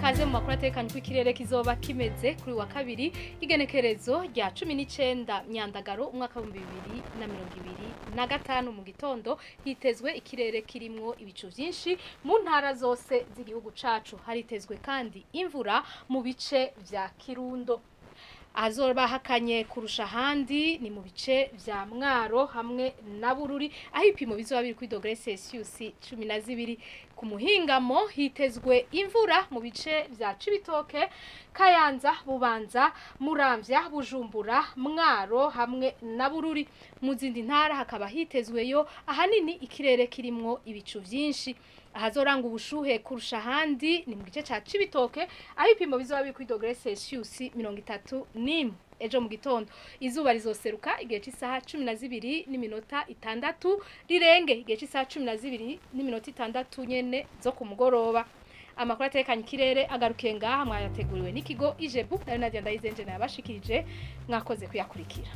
kaze mu makuru atekanye ku ikirere kizoba kimeze kuri wa kabiri igenekerezo rya 19 myandagaro umwaka wa 2025 mu gitondo hitezwe ikirere kirimwo ibicu vyinshi mu ntara zose z'igihugu cacu haritezwe kandi imvura mu bice vya Kirundo. Azoba hakanye kurusha handi ni mu bice vya Mwaro hamwe na Bururi aho ipimo bizoba biri kuri dogere Celsius 12 ku muhingamo hitezwe imvura mu bice vya Cibitoke, Kayanza, Bubanza, Muramvya, Bujumbura, Mwaro hamwe na Bururi. Mu zindi ntara hakaba hitezweyo ahanini ikirere kirimwo ibicu vyinshi. Ahazoranga ubushuhe kurusha handi ni mu gice ca Cibitoke aho ipimo bizoba biri kuri dogere Celsius 31. Ejo mu gitondo izuba rizoseruka igihe cy'isaha 12:06 rirenge igihe cy'isaha 12:06 nyene zo ku mugoroba. Amakuru atekanye ikirere agarukiye ngaha mwayateguriwe n'ikigo Ijebu nayo Nadia Ndayizenje nabashikirije mwakoze kuyakurikira.